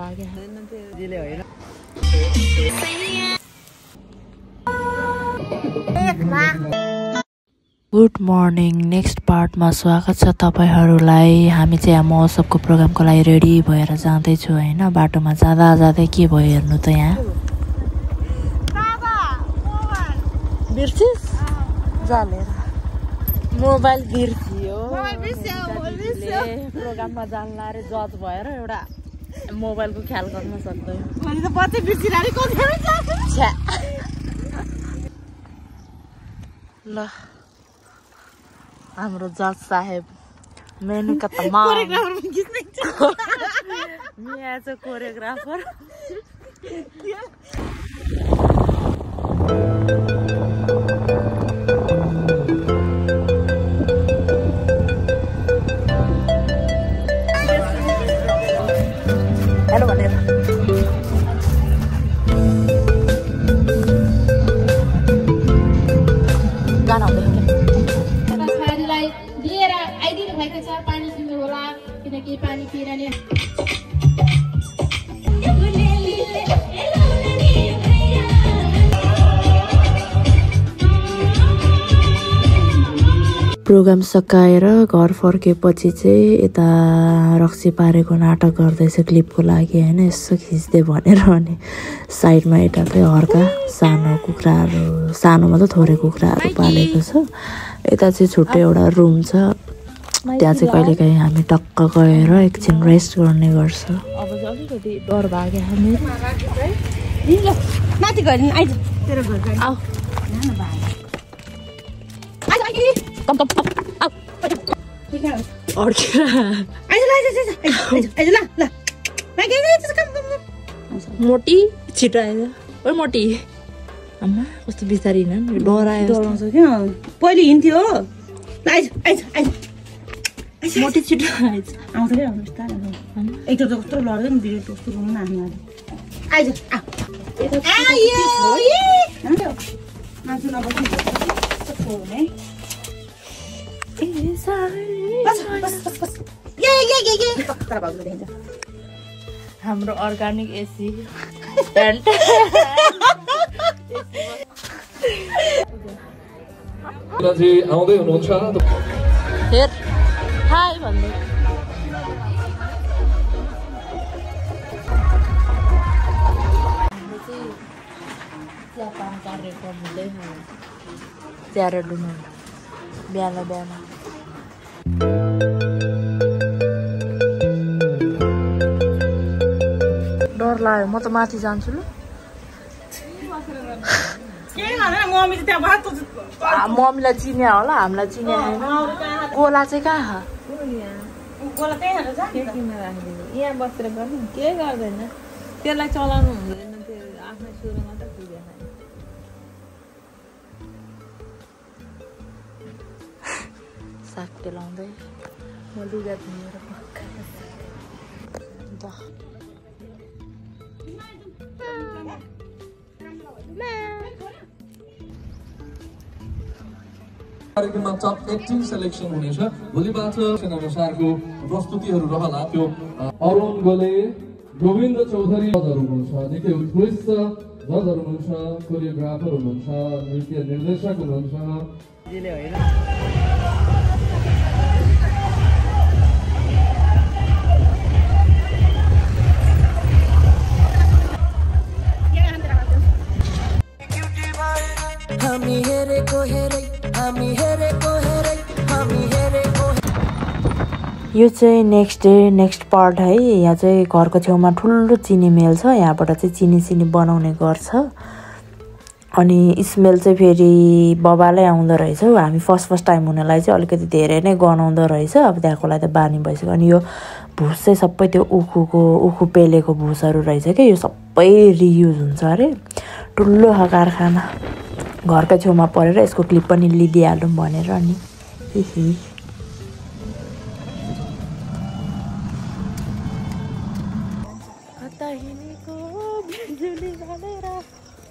भाग्यो दिले होइन गुड मर्निङ नेक्स्ट पार्टमा स्वागत छ तपाईहरुलाई हामी चाहिँ महोत्सवको प्रोग्रामको लागि रेडी भएर जाँदै छु हैन बाटोमा जाँदा जाँदै के भयो हेर्नु त यहाँ बिर्सिस जालेर मोबाइल बिर्सियो प्रोग्राममा जान्ला रे जज भएर एउटा मोबाइलको ख्याल गर्न सक्दैन अनि त पछि बिर्सिराले कोथेर छ ल हाम्रो जज साहेब मेनुका तमाम मिया चाहिँ कोरियोग्राफर हेलो भनेर गाना लिएर आइदिनु भएको छ पानी पिउनु होला किनकि पानी पिएर नि प्रोग्राम सकाएर घर फर्केपछि चाहिँ यता रक्सी पारेको नाटक गर्दैछ क्लिपको लागि हैन यसो खिच्दै भनेर अनि साइडमा यता चाहिँ हर्का सानो कुखुराहरू सानोमा त थोरै कुखुराहरू पालेको छ यता चाहिँ छुट्टै एउटा रुम छ त्यहाँ चाहिँ कहिलेकाहीँ हामी टक्क गएर एकछिन रेस्ट गर्ने गर्छ अब चाहिँ अलिकति डर भाग्यो हामी माथि गएर आइज तेरो घर आऊ कम आऊ अड्केर आइज ल मोटी छिटो आइज ओ मोटी आमा कस्तो बिचारिन डरायो डराउँछ क्या पहिले हिँड्थ्यो हो आइज आइज आइज मोटी छिटो आइज आउँछ क्या एक त कस्तो लड्दैन भिडियो कस्तो गर्नु न आफ्नो आइज आयो मान्छे नबस्नु है हाम्रो अर्गानिक एसी प्यान्ट आउँदै हुनुहुन्छ हेर हाय भन्दै चियापान कार्यक्रम हुँदै च्यारो डुनु बिहान बिहान डर लाग्यो म त माथि जान्छु ल मम्मीलाई चिन्या होला हामीलाई चिन्या छैन गोला चाहिँ कहाँ यहाँ बसेर गर्नु के गर्दैन त्यसलाई चलाउनु हुँदैन त्यो आफ्नै सुरु मात्र पुगेन साग केलाउँदै म लुगा धुएर कार्यक्रममा टप 18 सेलेक्सन हुनेछ भोलिबाट अनुसारको प्रस्तुतिहरू रहला त्यो अरुण गोले गोविन्द चौधरी जजहरू हुनुहुन्छ निकै उत्कृष्ट जजहरू हुनुहुन्छ कोरियोग्राफर हुनुहुन्छ नृत्य निर्देशक हुनुहुन्छ यो चाहिँ नेक्स्ट पार्ट है यहाँ चाहिँ घरको छेउमा ठुलो चिनी मिल छ यहाँबाट चाहिँ चिनी बनाउने गर्छ अनि स्मेल चाहिँ फेरि बबालै आउँदो रहेछ हामी फर्स्ट टाइम हुनेलाई चाहिँ अलिकति धेरै नै गनाउँदो रहेछ अब त्यहाँकोलाई त बानी भइसक्यो अनि यो भुस चाहिँ सबै त्यो उखु पेलेको भुसहरू रहेछ क्या यो सबै रियुज हुन्छ अरे ठुलो कारखाना घरकै छेउमा परेर यसको क्लिप पनि लिदिहालौँ भनेर अनि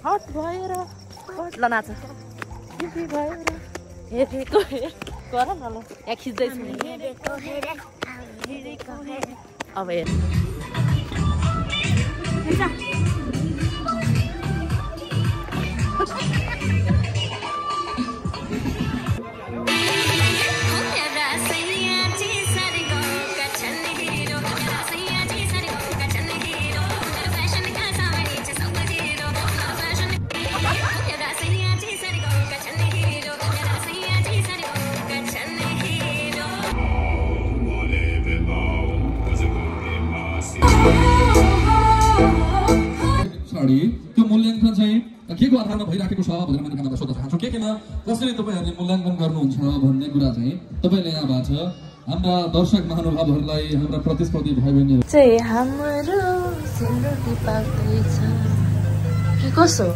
हट भएर ल नाच भएर हेरेको गर न ल यहाँ खिच्दैछु अब हेर त्यो मूल्याङ्कन चाहिँ के को आधारमा भइराखेको छ भनेर मैले यहाँबाट सोध्न चाहन्छु केमा कसरी तपाईहरुले मूल्याङ्कन गर्नुहुन्छ भन्ने कुरा चाहिँ तपाईले यहाँबाट हाम्रा दर्शक महानुभावहरुलाई हाम्रा प्रतिस्पर्धी भाइ बहिनीहरु चाहिँ हाम्रो सेलरोटी पाक्दैछ के कसो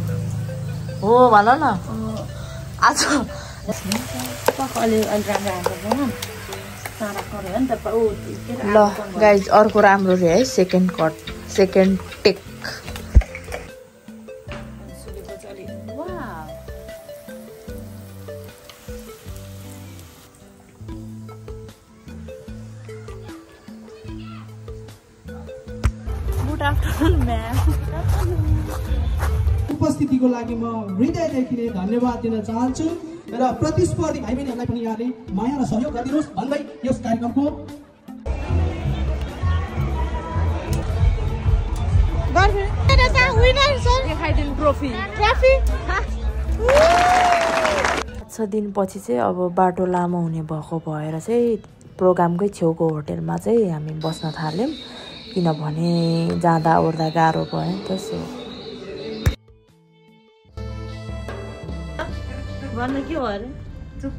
हो भन न आज ल गाइज अर्को राम्रो रे है सेकेन्ड टेक उपस्थितिको लागि म हृदयदेखि नै धन्यवाद दिन चाहन्छु र प्रतिस्पर्धी भाइ बहिनीहरूलाई पनि यहाँले माया र सहयोग गरिदिनुहोस् भन्दै यस कार्यक्रमको छ दिनपछि चाहिँ अब बाटो लामो हुने भएको भएर चाहिँ प्रोग्रामकै छेउको होटेलमा चाहिँ हामी बस्न थाल्यौँ किनभने जाँदा ओर्दा गाह्रो भयो नि त सो भन्न के हो अरे चुप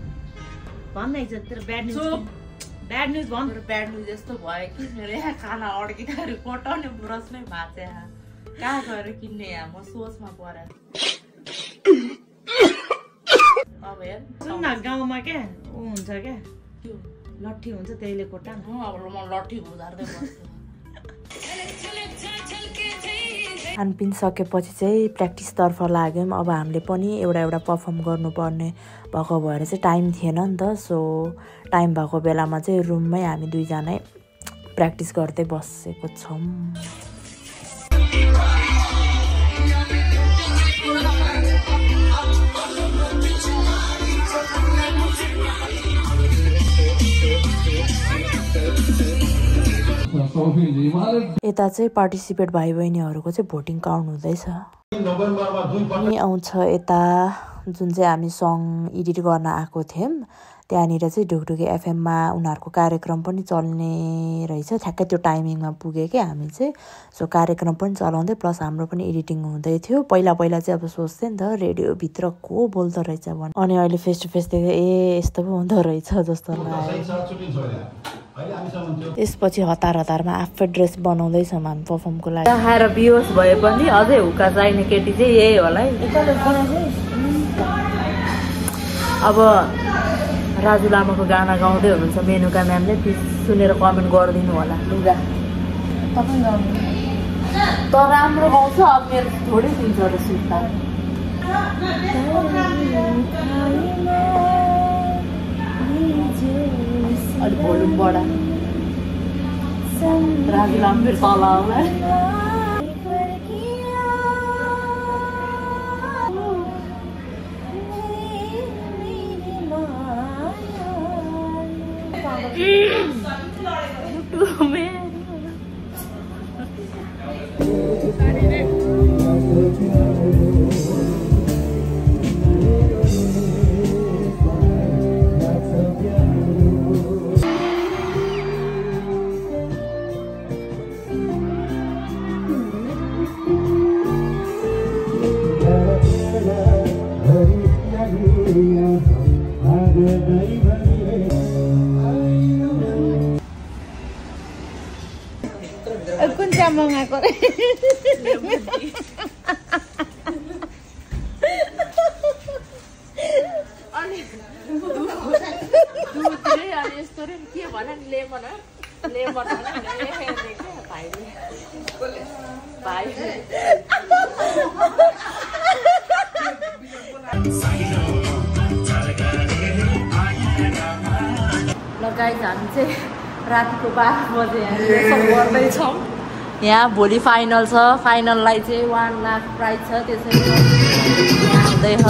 भन्न है तेरो ब्याड न्युज भन ब्याड न्युज यस्तो भयो कि मेरो यहाँ खाना अड्किँदाखेरि कटाउने ब्रस नै भाँचे कहाँ गएर किन्ने यहाँ म सोचमा परेँ अब हेर सुन न गाउँमा क्या ऊ हुन्छ क्या लट्ठी हुन्छ त्यसले कोटा अब म लट्ठी उधार्दै बस्छु खानपिन सकेपछि चाहिँ प्र्याक्टिसतर्फ लाग्यौँ अब हामीले पनि एउटा पर्फर्म गर्नुपर्ने भएको भएर चाहिँ टाइम थिएन नि त सो टाइम भएको बेलामा चाहिँ रुममै हामी दुईजनै प्र्याक्टिस गर्दै बसेको छौँ यता चाहिँ पार्टिसिपेट भाइ बहिनीहरूको चाहिँ भोटिङ काउन्ट हुँदैछ अनि आउँछ यता जुन चाहिँ हामी सङ एडिट गर्न आएको थियौँ त्यहाँनिर चाहिँ ढुकढुके एफएममा उनीहरूको कार्यक्रम पनि चल्ने रहेछ ठ्याक्कै त्यो टाइमिङमा पुग्यो क्या हामी चाहिँ सो कार्यक्रम पनि चलाउँदै प्लस हाम्रो पनि एडिटिङ हुँदै थियो पहिला चाहिँ अब सोच्थेँ नि त रेडियोभित्र को बोल्दो रहेछ भने अनि अहिले फेस टु फेस देखेँ ए यस्तो पो हुँदो रहेछ जस्तो लाग्यो त्यसपछि हतारमा आफै ड्रेस बनाउँदैछौँ हामी पर्फर्मको लागि खाएर बिहोस भए पनि अझै हुक्का चाहिने केटी चाहिँ यही होला है अब राजु लामाको गाना गाउँदै हुनुहुन्छ मेनुका म्यामले सुनेर कमेन्ट गरिदिनु होला लुगा त राम्रो गाउँछ अब मेरो थोरै दिन्छ र सुत्ता अलिक भोल्युम बढा राजु लामा फेरि तल आउला कुन चाहिँ मगाएको रे यस्तो रे के भन लेमन भाइले लगाइ हामी चाहिँ रातिको 12 बजे यहाँ रिहर्सल गर्दैछौँ यहाँ भोलि फाइनल छ फाइनललाई चाहिँ 1 लाख प्राइज छ त्यसैले हुँदै छ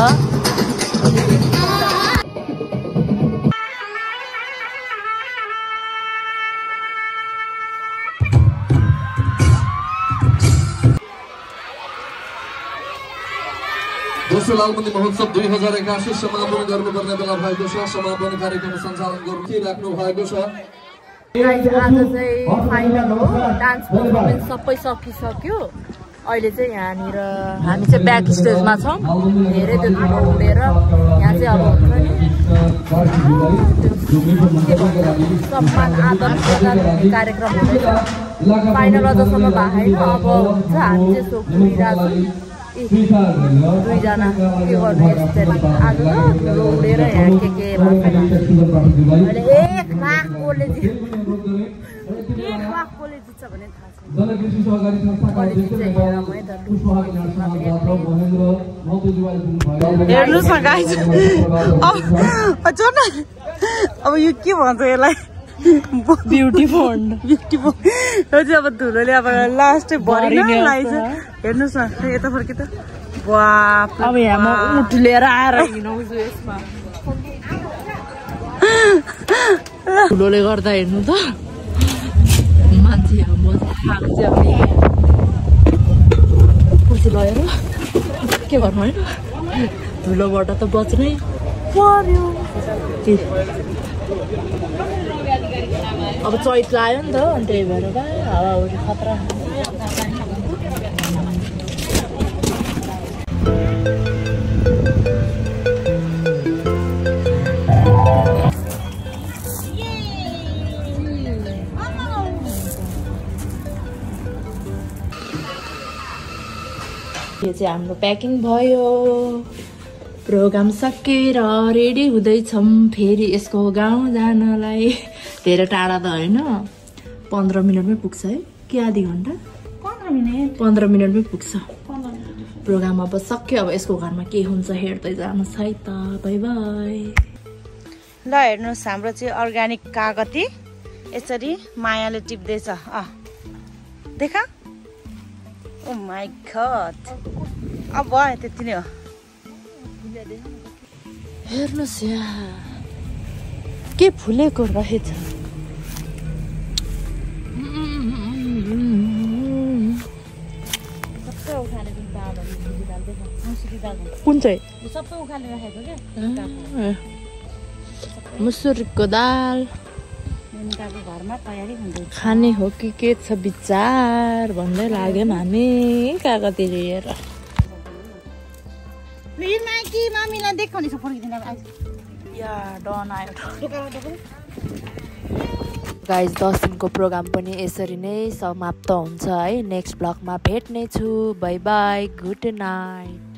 दोस्रो लालबन्दी महोत्सव 2081 समापन गर्नुपर्ने बेला भएको छ समापन कार्यक्रम सञ्चालन गरिराख्नु भएको छ आज चाहिँ फाइनल हो डान्स पर्फर्मेन्स सबै सकिसक्यो अहिले चाहिँ यहाँनिर हामी चाहिँ ब्याक स्टेजमा छौँ धेरै त्यो धुलो उडेर यहाँ चाहिँ अब सम्मान आदर प्रदान हुने कार्यक्रम हुँदैछ फाइनल अझसम्म भएको छैन अब हुन्छ हामी चाहिँ सोकिरहेको दुईजना के गर्नु यस्तरी आज त धुलो उडेर यहाँ के भन्छ अहिले 1 लाख कोले जित्छ भने थाहा छैन हेर्नुहोस् न गाइज अब यो के भन्छ यसलाई ब्युटी फन्ड यो चाहिँ अब धुलोले अब लास्टै भरिन लगाइछ हेर्नुहोस् न यता फर्के त बाप अब यहाँ म उठ लिएर आएर हिँडाउँछु यसमा धुलोले गर्दा हेर्नु त मान्छेहरू मजा अब कुर्सी लगेर के गर्नु होइन धुलोबाट त बच्नै पर्यो अब चैत लाग्यो नि त अनि त्यही भएर हावाहुरी खतरा यो चाहिँ हाम्रो प्याकिङ भयो प्रोग्राम सकेर रेडी हुँदैछौँ फेरि यसको गाउँ जानलाई धेरै टाढा त होइन 15 मिनटमै पुग्छ है कि आधी घन्टा 15 मिनटमै पुग्छ प्रोग्राम अब सक्यो अब यसको घरमा के हुन्छ हेर्दै जानुहोस् है त बाई बाई ल हेर्नुहोस् हाम्रो चाहिँ अर्ग्यानिक कागती यसरी मायाले टिप्दैछ देखा ओ माई गॉड अब भयो त्यति नै हो हेर्नुहोस् यहाँ के फुलेको रहेछ कुन चाहिँ सबै उखालेर राखेको क्या मुसुरीको दाल घरमा तयारी हुँदैछ खाने हो कि के छ विचार भन्दै लाग्यौँ हामी कागती लिएर मम्मीलाई देखाउने छ फर्किदिन या डन आयो गाइज 10 दिनको प्रोग्राम पनि यसरी नै समाप्त हुन्छ है नेक्स्ट ब्लगमा भेट्नेछु बाई बाई गुड नाइट